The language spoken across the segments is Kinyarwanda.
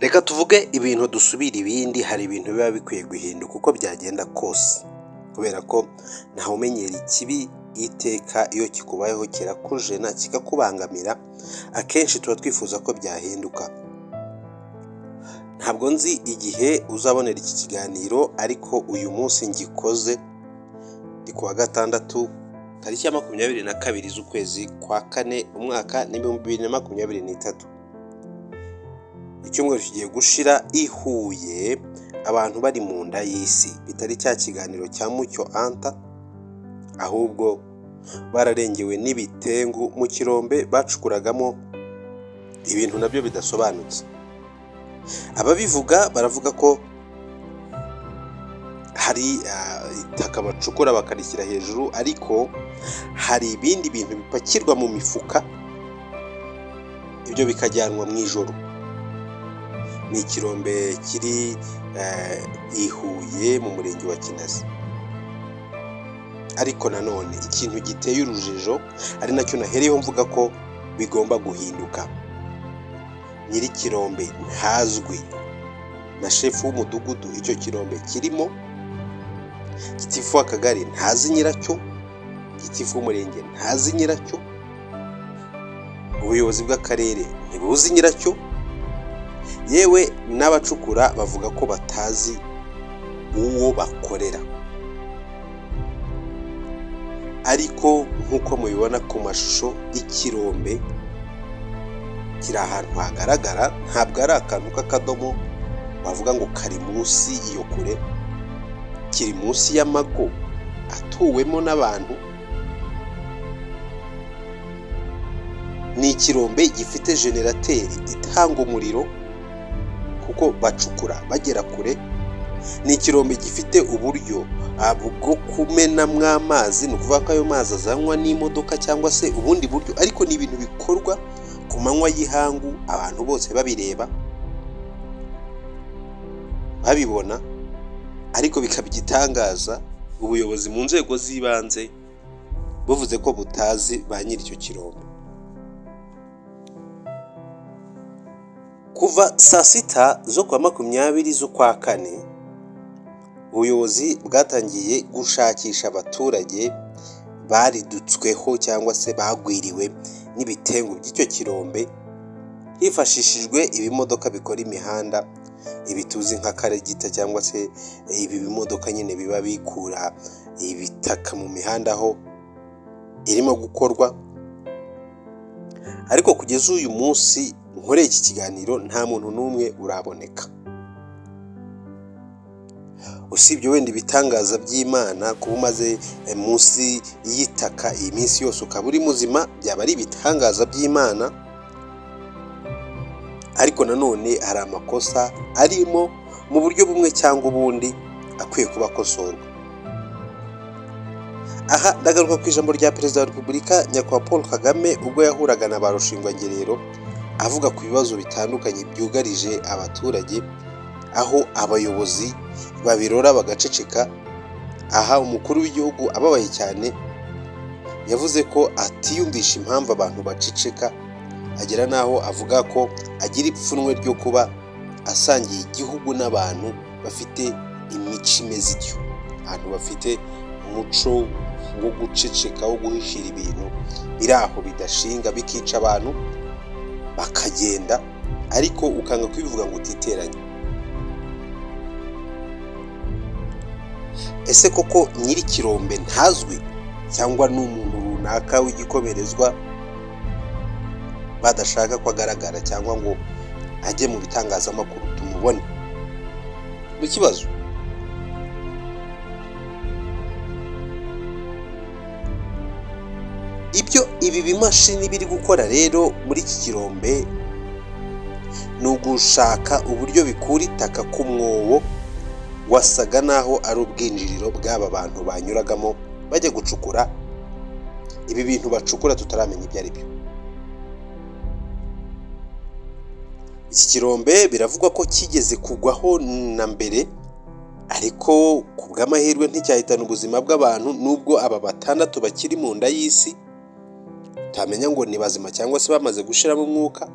Reka tuvuge ibintu dusubira ibindi, hari ibintu biba bikwiye guhinduka uko byagenda kose, kubera ko ntawe umenyera ikibi iteka iyo kikubayeho kirakujena kikakubangamira, akenshi tuba twifuza ko byahinduka. Ntabwo nzi igihe uzabonera iki kiganiro, ariko uyu munsi ngikoze ndi kuwa gatandatu tariki ya 22 z'ukwezi kwa kane umwaka ni 2023. Icyumweru kigiye gushira i Huye abantu bari mu nda y'isi, bitari cya kiganiro cya Mucyo Anta, ahubwo bararengewe n'ibitengu mu kirombe bacukuragamo ibintu nabyo bidasobanutse. Ababivuga baravuga ko hari itaka bacukura bakarishyira hejuru, ariko hari ibindi bintu bipakirwa mu mifuka, ibyo bikajyanwa mu ijoro. Ni ikirombe kiri i Huye mu murenge wa Kinazi. Ariko nanone ikintu giteye urujijo, ari nacyo nahereyeho mvuga ko bigomba guhinduka. Nyiri kirombe ntazwi na shefu w'umudugudu icyo kirombe kirimo, gitifu w'akagari ntazi nyiracyo, gitifu w'umurenge ntazi nyiracyo, ubuyobozi bw'akarere ntibuzi nyiracyo, yewe n'abacukura bavuga ko batazi uwo bakorera. Ariko nk'uko mubibona ku mashusho, ikirombe kiri ahantu hagaragara, ntabwo ari akantu k'akadomo bavuga ngo kari munsi iyo kure, kiri munsi y'amago atuwemo n'abantu. Ni ikirombe gifite generateri itanga umuriro kuko bacukura bagera kure. Ni ikirombe gifite uburyo bwo kumenamwo amazi, ni ukuvuga ko ayo mazi azanwa n'imodoka cyangwa se ubundi buryo, ariko ni ibintu bikorwa ku manywa y'ihangu, abantu bose babireba babibona, ariko bikaba igitangaza ubuyobozi mu nzego z'ibanze buvuze ko butazi ba nyiri icyo kirombe. Kuva saa sita zo kwa 20 z'ukwa kane, ubuyobozi bwatangiye gushakisha abaturage baridutsweho cyangwa se bagwiriwe n'ibitengu by'icyo kirombe, hifashishijwe ibimodoka bikora imihanda, ibi tuzi nka karegita cyangwa se ibi bimodoka nyine biba bikura ibitaka mu mihanda aho irimo gukorwa. Ariko kugeza uyu munsi nkoreye iki kiganiro nta muntu n'umwe uraboneka, usibye wenda ibitangaza by'Imana. Kuba umaze munsi y'itaka iyi minsi yose ukaba uri muzima, byaba ari ibitangaza by'Imana. Ariko nanone hari amakosa arimo mu buryo bumwe cyangwa ubundi akwiye kuba akosorwa. Aha ndagaruka ku ijambo rya Perezida wa Repubulika Nyakubahwa Paul Kagame ubwo yahuraga na ba Rushingwangerero, avuga ku bibazo bitandukanye byugarije abaturage, aho abayobozi babirora bagaceceka. Aha umukuru w'igihugu ababaye cyane yavuze ko atiyumvisha impamvu abantu baceceka, agera naho avuga ko agira ipfunwe ryo kuba asangiye igihugu n'abantu bafite imico imeze ityo, abantu bafite umuco wo guceceka, wo guhishira ibintu biri aho bidashinga bikica abantu bakagenda, ariko ukanga kwivuga ngo utiteranye. Ese koko nyiri kirombe ntazwi cyangwa n'umuntu runaka w'igikomerezwa badashaka ko agaragara cyangwa ngo ajye mu bitangazamakuru tumubone? Mu kibazo ibyo ibi bimashini biri gukora rero muri iki kirombe ni ugushaka uburyo bikura itaka ku mwobo wasaga naho ari ubwinjiriro bw'aba bantu banyuragamo bajya gucukura ibi bintu bacukura tutaramenya ibyo ari byo. Iki kirombe biravugwa ko kigeze kugwaho na mbere, ariko ku bw'amahirwe nticyahitana ubuzima bw'abantu, nubwo aba 6 bakiri mu nda y'isi utamenya ngo ni bazima cyangwa se bamaze gushiramo umwuka.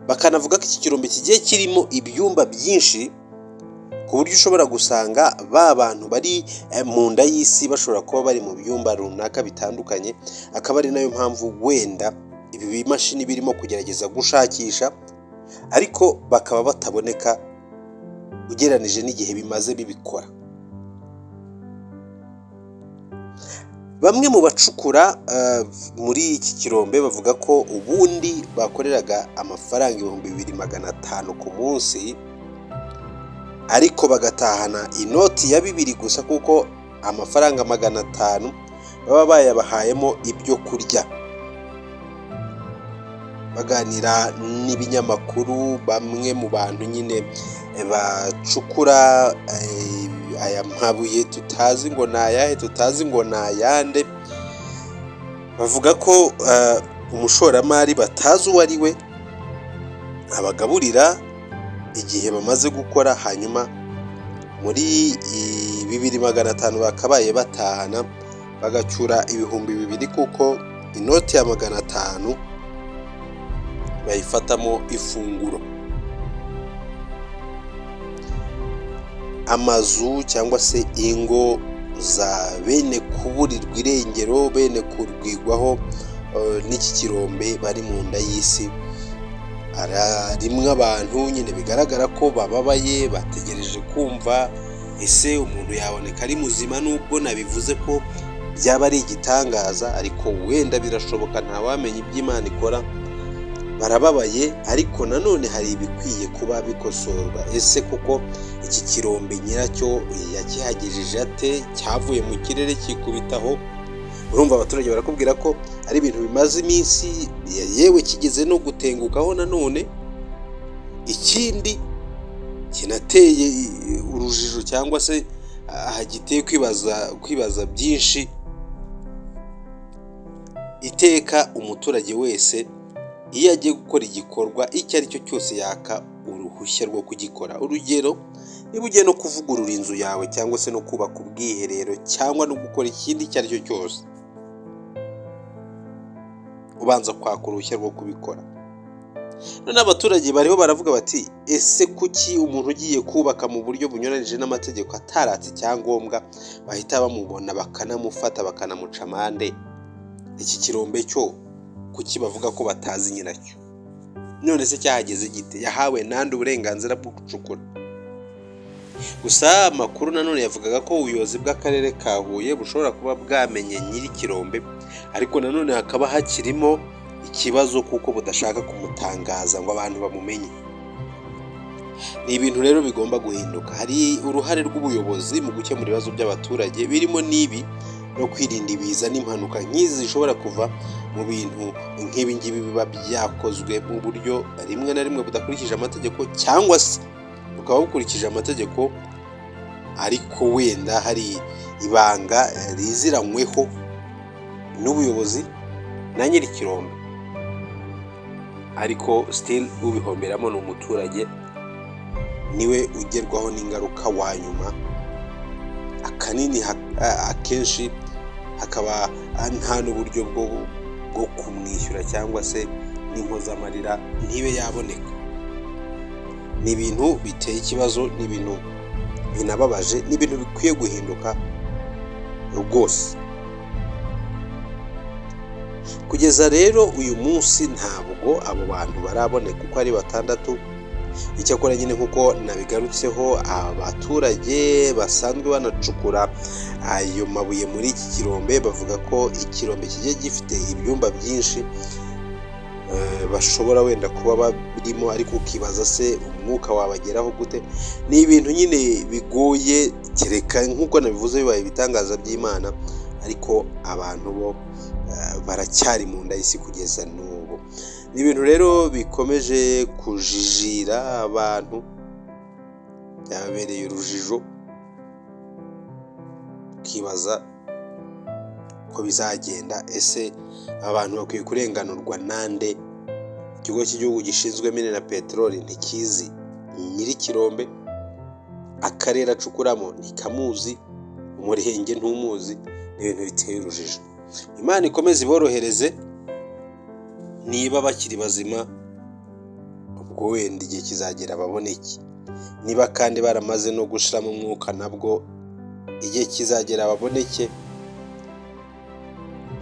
bakanavuga ko iki kirombe kigiye kirimo ibyumba byinshi ku buryo ushobora gusanga ba bantu bari mu nda y'isi bashobora kuba bari mu byumba runaka bitandukanye. Akaba ari nayo mpamvu wenda ibi bimashini birimo kugerageza gushakisha ariko bakaba bataboneka ugereranije n'igihe bimaze bibikora. Bamwe mu bacukura muri iki kirombe bavuga ko ubundi bakoreraga amafaranga 2,500 ku munsi, ariko bagatahana inoti ya 2 gusa kuko amafaranga 500 baba bayabahayemo ibyo kurya. Baganira n'ibinyamakuru, bamwe mu bantu nyine bacukura aya mabuye tutazi ngo nayahe, tutazi ngo nayande, bavuga ko umushoramari batazi uwo ari we abagaburira igihe bamaze gukora, hanyuma muri 2,500 bakabaye batahana bagacyura 2,000 kuko inoti ya 500 bayifatamo ifunguro. Amazu cyangwa se ingo za bene kuburirwa irengero, bene kurwigwaho n'iki kirombe bari mu nda y'isi, rimwe abantu nyine bigaragara ko bababaye bategereje kumva ese umuntu yaboneka ari muzima. Nubwo nabivuze ko byaba ari igitangaza, ariko wenda birashoboka, ntawamenya iby'Imana ikora. Barababaye, ariko nanone hari ibikwiye kuba bikosorwa. Ese kuko iki kirombe nyiracyo yakihagejeje ate? Cyavuye mu kirere kikubitaho? Urumva abaturage barakubwira ko ari ibintu bimaze iminsi, yewe kigeze no gutengukaho. Nanone ikindi kinateye urujijo cyangwa se hagiteye kwibaza byinshi, iteka umuturage wese iyo agiye gukora igikorwa icyo ari cyo cyose yaka uruhushya rwo kugikora. Urugero, niba ugiye no kuvugurura inzu yawe cyangwa se no kubaka ubwiherero cyangwa no gukora ikindi icyo ari cyo cyose, ubanza kwaka uruhushya rwo kubikora. None abaturage bariho baravuga bati ese kuki umuntu ugiye kubaka mu buryo bunyuranije n'amategeko ataratse icyangombwa bahita bamubona bakanamufata bakanamuca amande? Iki kirombe cyo kuki bavuga ko batazi nyiracyo? None se cyahageze gite? Yahawe nande uburenganzira bwo gucukura? Gusa amakuru nanone yavugaga ko ubuyobozi bw'akarere ka Huye bushobora kuba bwamenye nyiri kirombe, ariko nanone hakaba hakirimo ikibazo kuko budashaka kumutangaza ngo abantu bamumenye. Ni ibintu rero bigomba guhinduka. Hari uruhare rw'ubuyobozi mu gukemura ibibazo by'abaturage, birimo n'ibi no kwirinda ibiza n'impanuka nk'izi zishobora kuva mu bintu nk'ibi ngibi biba byakozwe mu buryo rimwe na rimwe budakurikije amategeko, cyangwa se bukaba bukurikije amategeko ariko wenda hari ibanga riziranyweho n'ubuyobozi na nyiri kirombe, ariko still ubihomberamo ni umuturage, niwe ugerwaho n'ingaruka wa nyuma. Akanini akenshi hakaba nta n'uburyo bwo kumwishyura cyangwa se n'impozamarira ntibe yaboneka. Ni ibintu biteye ikibazo, ni ibintu binababaje, ni ibintu bikwiye guhinduka rwose. Kugeza rero uyu munsi ntabwo abo bantu baraboneka uko ari 6. Icyakora nyine nkuko nabigarutseho, abaturage basanzwe banacukura ayo mabuye muri iki kirombe bavuga ko ikirombe kigiye gifite ibyumba byinshi bashobora wenda kuba barimo, ariko ukibaza se umwuka wabageraho gute? Ni ibintu nyine bigoye, kereka nkuko nabivuze bibaye ibitangaza by'Imana, ariko abantu bo baracyari mu nda y'isi kugeza n'ubu. Ni ibintu rero bikomeje kujijira abantu, byabereye urujijo, ukibaza ko bizagenda. Ese abantu bakwiye kurenganurwa nande? Ikigo cy'igihugu gishinzwe mine na peteroli ntikizi nyiri kirombe, akarere acukuramo ntikamuzi, umurenge ntumuzi. Ni ibintu biteye urujijo. Imana ikomeze iborohereze, niba bakiri bazima ubwo wenda igihe kizagera baboneke. Niba kandi baramaze no gushiramo umwuka nabwo igihe kizagera baboneke,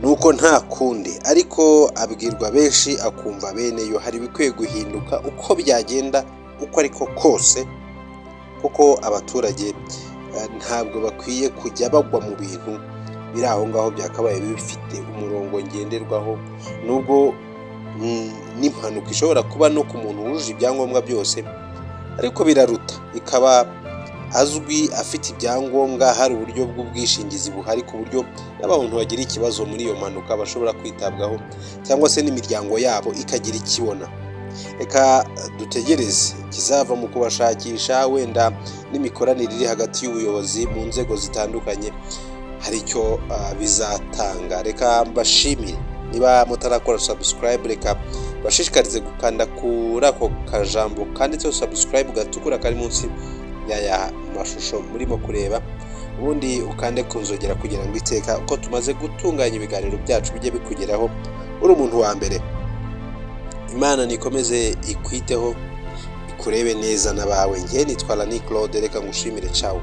nuko nta kundi. Ariko abwirwa benshi akumva bene yo. Hari ibikwiye guhinduka uko byagenda uko ariko kose, kuko abaturage ntabwo bakwiye kujya bagwa mu bintu biri aho ngaho byakabaye bifite umurongo ngenderwaho, nubwo n'impanuka ishobora kuba no ku muntu wujuje ibyangombwa byose, ariko biraruta ikaba azwi afite ibyangombwa, hari uburyo bw'ubwishingizi buhari ku buryo n'abantu bagira ikibazo muri iyo mpanuka bashobora kwitabwaho, cyangwa se n'imiryango yabo ikagira ikibona. Reka dutegereze kizava mu kubashakisha, wenda n'imikoranire iri hagati y'ubuyobozi mu nzego zitandukanye hari icyo bizatanga. Reka mbashimire, niba mutarakora subscribe reka bashishikarize gukanda kuri ako kajambo kanditseho subscribe gatukura kari munsi y'aya mashusho murimo kureba, ubundi ukande kunzogera kugira ngo iteka uko tumaze gutunganya ibiganiro byacu bijye bikugeraho uri umuntu wa mbere. Imana nikomeze ikwiteho, ikurebe neza n'abawe. Njye nitwa Lani Claude, reka ngushimire. Ciao.